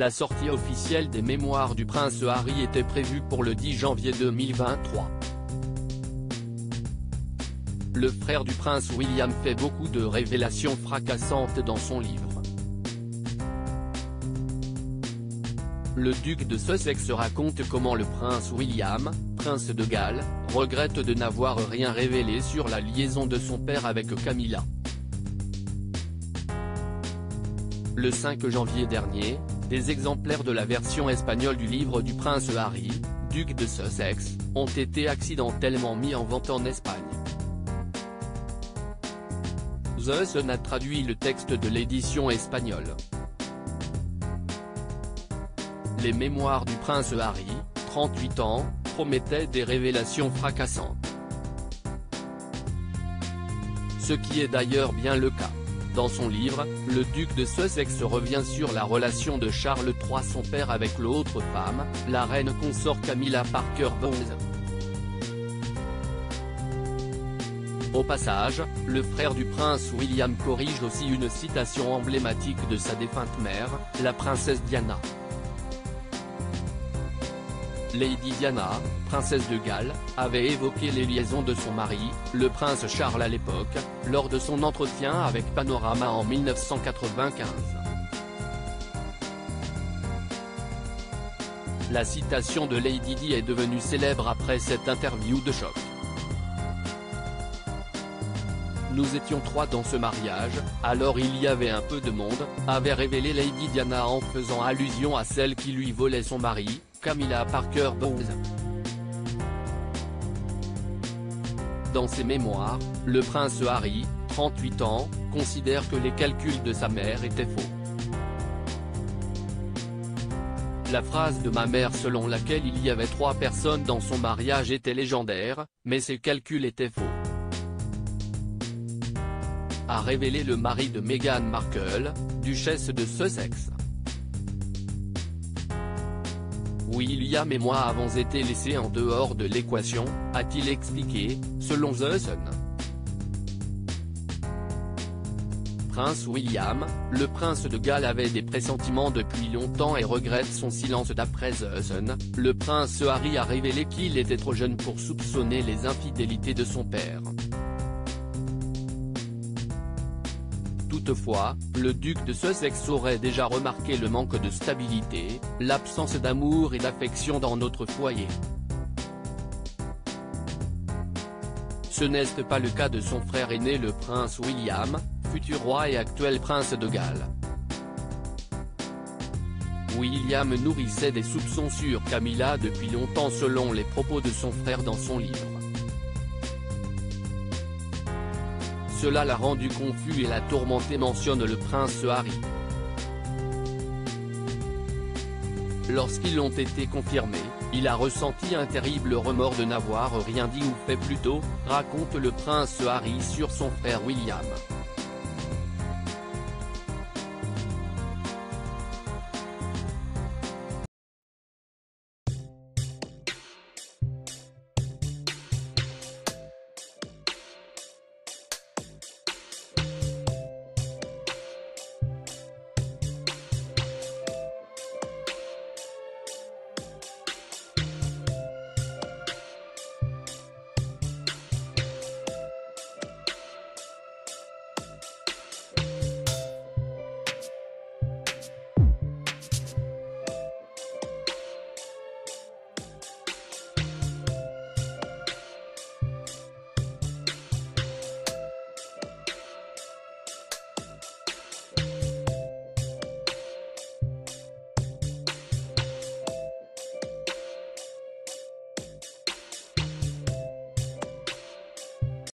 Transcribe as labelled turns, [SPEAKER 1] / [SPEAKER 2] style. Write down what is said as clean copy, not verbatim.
[SPEAKER 1] La sortie officielle des mémoires du prince Harry était prévue pour le 10 janvier 2023. Le frère du prince William fait beaucoup de révélations fracassantes dans son livre. Le duc de Sussex raconte comment le prince William, prince de Galles, regrette de n'avoir rien révélé sur la liaison de son père avec Camilla. Le 5 janvier dernier, des exemplaires de la version espagnole du livre du prince Harry, duc de Sussex, ont été accidentellement mis en vente en Espagne. The Sun a traduit le texte de l'édition espagnole. Les mémoires du prince Harry, 38 ans, promettaient des révélations fracassantes. Ce qui est d'ailleurs bien le cas. Dans son livre, le duc de Sussex revient sur la relation de Charles III son père avec l'autre femme, la reine consort Camilla Parker Bowles. Au passage, le frère du prince William corrige aussi une citation emblématique de sa défunte mère, la princesse Diana. Lady Diana, princesse de Galles, avait évoqué les liaisons de son mari, le prince Charles à l'époque, lors de son entretien avec Panorama en 1995. La citation de Lady Di est devenue célèbre après cette interview de choc. Nous étions 3 dans ce mariage, alors il y avait un peu de monde, avait révélé Lady Diana en faisant allusion à celle qui lui volait son mari, Camilla Parker Bowles. Dans ses mémoires, le prince Harry, 38 ans, considère que les calculs de sa mère étaient faux. La phrase de ma mère selon laquelle il y avait 3 personnes dans son mariage était légendaire, mais ses calculs étaient faux, a révélé le mari de Meghan Markle, duchesse de Sussex. William et moi avons été laissés en dehors de l'équation, a-t-il expliqué, selon The Sun. Prince William, le prince de Galles avait des pressentiments depuis longtemps et regrette son silence d'après The Sun. Le prince Harry a révélé qu'il était trop jeune pour soupçonner les infidélités de son père. Toutefois, le duc de Sussex aurait déjà remarqué le manque de stabilité, l'absence d'amour et d'affection dans notre foyer. Ce n'est pas le cas de son frère aîné le prince William, futur roi et actuel prince de Galles. William nourrissait des soupçons sur Camilla depuis longtemps selon les propos de son frère dans son livre. Cela l'a rendu confus et l'a tourmenté, mentionne le prince Harry. Lorsqu'ils ont été confirmés, il a ressenti un terrible remords de n'avoir rien dit ou fait plus tôt, raconte le prince Harry sur son frère William.